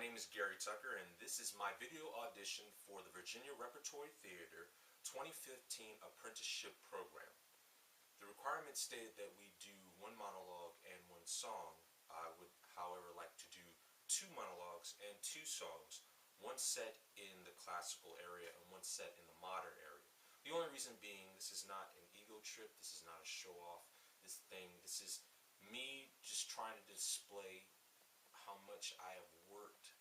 My name is Gary Tucker, and this is my video audition for the Virginia Repertory Theater 2015 Apprenticeship Program. The requirement stated that we do one monologue and one song. I would, however, like to do two monologues and two songs, one set in the classical area and one set in the modern area. The only reason being, this is not an ego trip, this is not a show-off, this is me just trying to display how much I have worked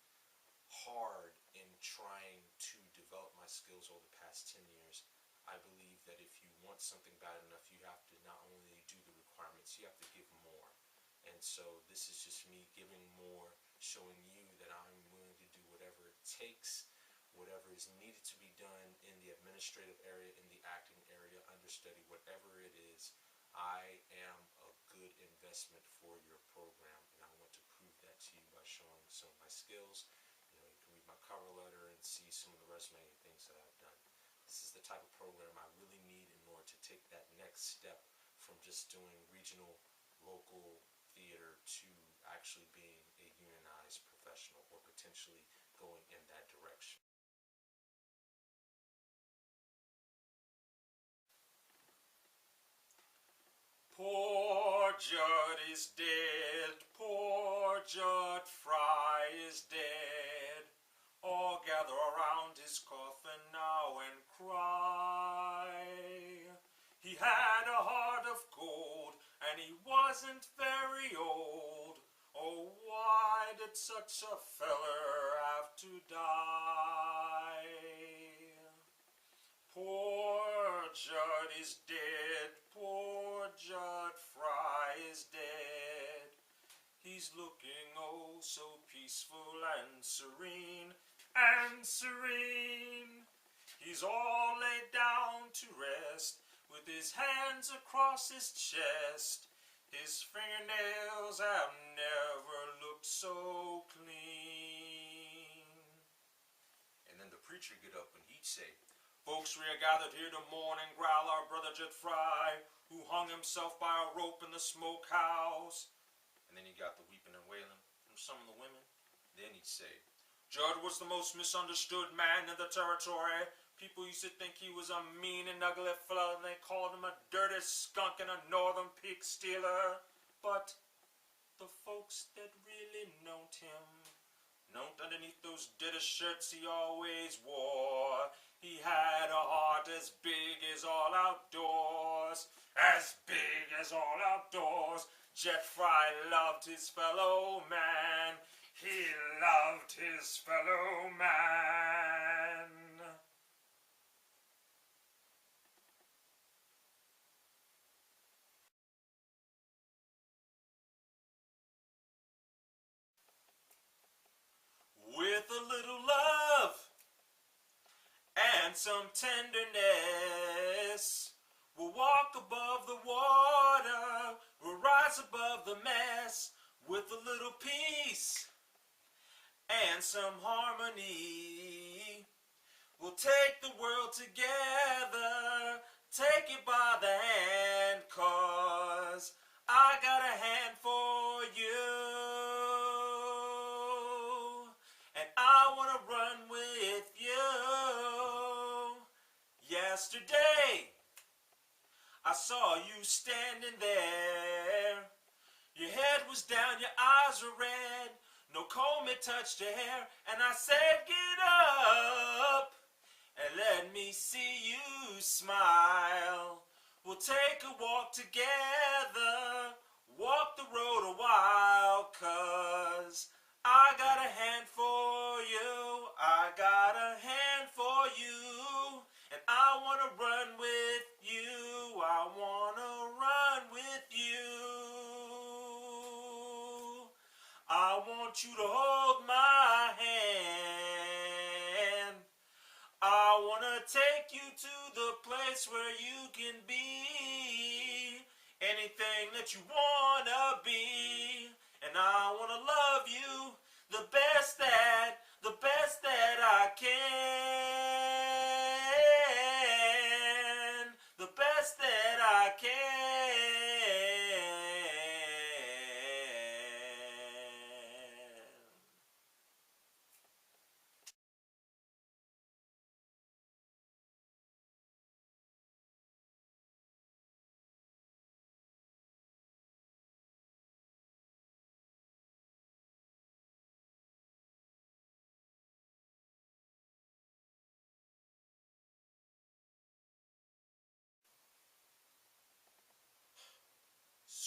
hard in trying to develop my skills over the past 10 years. I believe that if you want something bad enough, you have to not only do the requirements, you have to give more. And so this is just me giving more, showing you that I'm willing to do whatever it takes, whatever is needed to be done in the administrative area, in the acting area, understudy, whatever it is. I am a good investment for your program, and I want to prove that to you by showing some of my skills. You know, you can read my cover letter and see some of the resume things that I've done. This is the type of program I really need in order to take that next step from just doing regional, local theater to actually being a unionized professional, or potentially going in that direction. Poor Judd is dead, poor Judd Fry is dead. All gather around his coffin now and cry. He had a heart of gold, and he wasn't very old. Oh, why did such a feller have to die? Poor Judd is dead, poor Judd Fry is dead. He's looking oh so peaceful and serene, He's all laid down to rest, with his hands across his chest. His fingernails have never looked so clean. And then the preacher get up and he'd say, "Folks, we are gathered here to mourn and growl our brother Judd Fry, who hung himself by a rope in the smokehouse." And then he got the weeping and wailing from some of the women. Then he'd say, "Judd was the most misunderstood man in the territory. People used to think he was a mean and ugly fellow, and they called him a dirty skunk and a northern pig stealer. But the folks that really known him, known underneath those dirty shirts he always wore, he had a heart as big as all outdoors, as big as all outdoors. Judd Fry loved his fellow man. He loved his fellow man." With a little love and some tenderness, we'll walk above the water, we'll rise above the mess. With a little peace and some harmony, we'll take the world together, take it by the hand, 'cause I got a hand for you, and I want to run with you. Yesterday, I saw you standing there. Your head was down, your eyes were red, no comb had touched your hair, and I said, "Get up and let me see you smile. We'll take a walk together, walk the road a while, 'cause I got a hand for you, I got a hand for you, and I want to run with you, I want to run with you. I want you to hold my hand. I want to take you to the place where you can be anything that you want to be. And I want to love you the best that I can. The best that I can."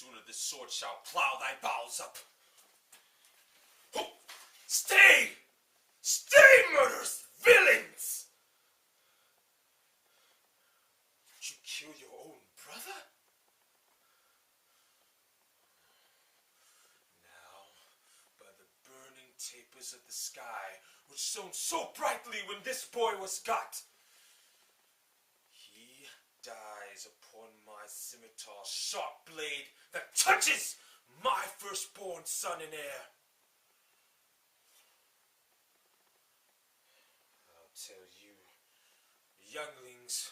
sooner this sword shall plow thy bowels up. Oh, stay! Stay, murderous villains! Did you kill your own brother? Now, by the burning tapers of the sky, which shone so brightly when this boy was got, he dies upon my scimitar's sharp blade that touches my firstborn son and heir. I'll tell you, younglings,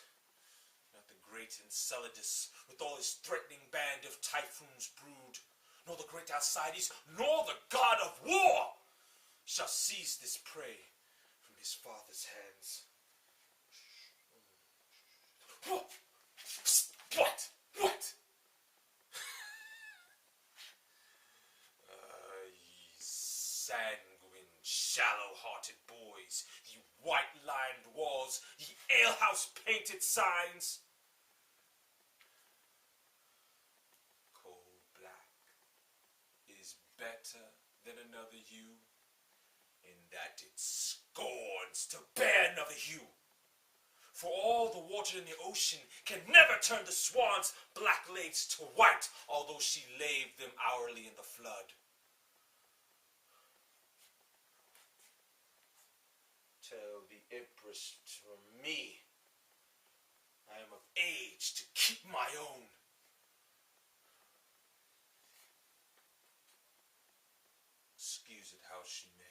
not the great Enceladus with all his threatening band of typhoons brood, nor the great Alcides, nor the god of war shall seize this prey from his father's hands. What? Ye sanguine, shallow-hearted boys, ye white-lined walls, ye alehouse-painted signs. Coal black is better than another hue, in that it scorns to bear another hue. For all the water in the ocean can never turn the swan's black legs to white, although she laved them hourly in the flood. Tell the empress from me, I am of age to keep my own. Excuse it how she may.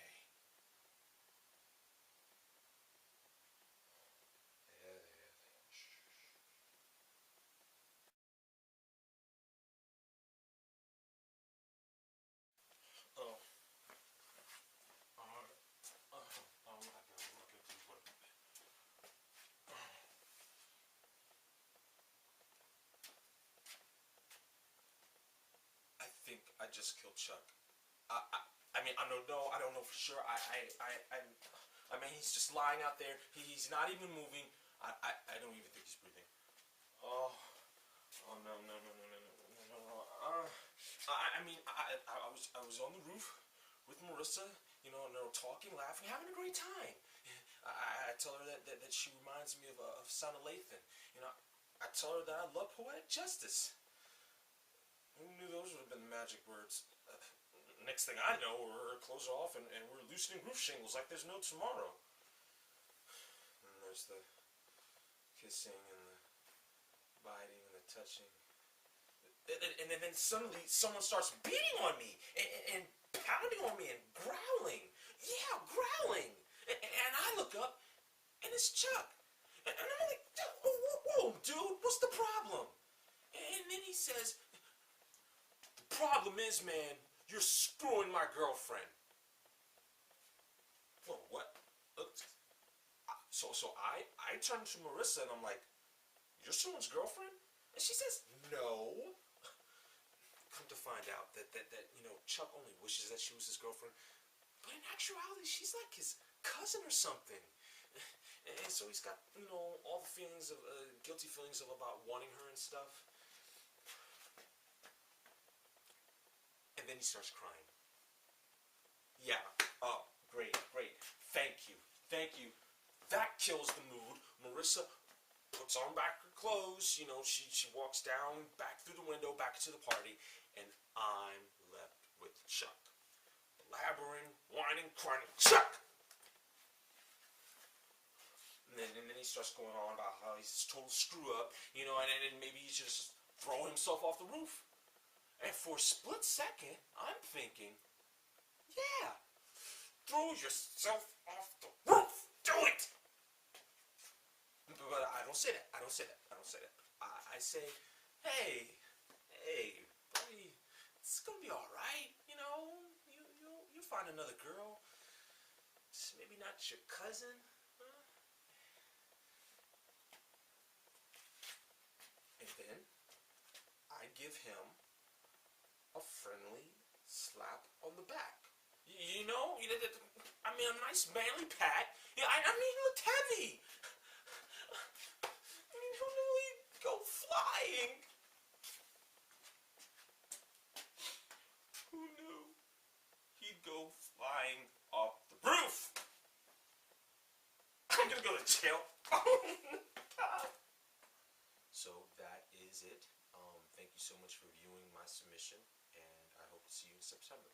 I think I just killed Chuck. I mean, I don't know for sure. I mean, he's just lying out there. He's not even moving. I don't even think he's breathing. Oh no. I mean, I was on the roof with Marissa, you know, and they were talking, laughing, having a great time. I tell her that she reminds me of Son of Lathan. You know, I tell her that I love poetic justice. Who knew those would have been the magic words? Next thing I know, her clothes are off and we're loosening roof shingles like there's no tomorrow. And there's the kissing and the biting and the touching. And then suddenly someone starts beating on me and pounding on me and growling. Yeah, growling. And I look up and it's Chuck. And I'm like, whoa, dude, what's the problem? And then he says, the problem is, man, you're screwing my girlfriend. Whoa, what? So I turn to Marissa and I'm like, you're someone's girlfriend? And she says, no. Come to find out that you know, Chuck only wishes that she was his girlfriend. But in actuality, she's like his cousin or something. And so he's got, you know, all the feelings of, guilty feelings of about wanting her and stuff. And then he starts crying. Yeah, oh, great. Thank you. That kills the mood. Marissa puts on back her clothes, you know, she walks down, back through the window, back to the party, and I'm left with Chuck. Blabbering, whining, crying, Chuck! And then he starts going on about how he's a total screw up, you know, and maybe he should just throw himself off the roof. And for a split second, I'm thinking, yeah, throw yourself off the roof! Do it! But I don't say that. I say, hey, buddy, it's gonna be all right. You know, you'll find another girl. Just maybe not your cousin. Huh? And then I give him a friendly slap on the back. You know, I mean, a nice manly pat. Yeah, I mean, he looked heavy. I mean, he'll nearly go flying. so much for viewing my submission, and I hope to see you in September.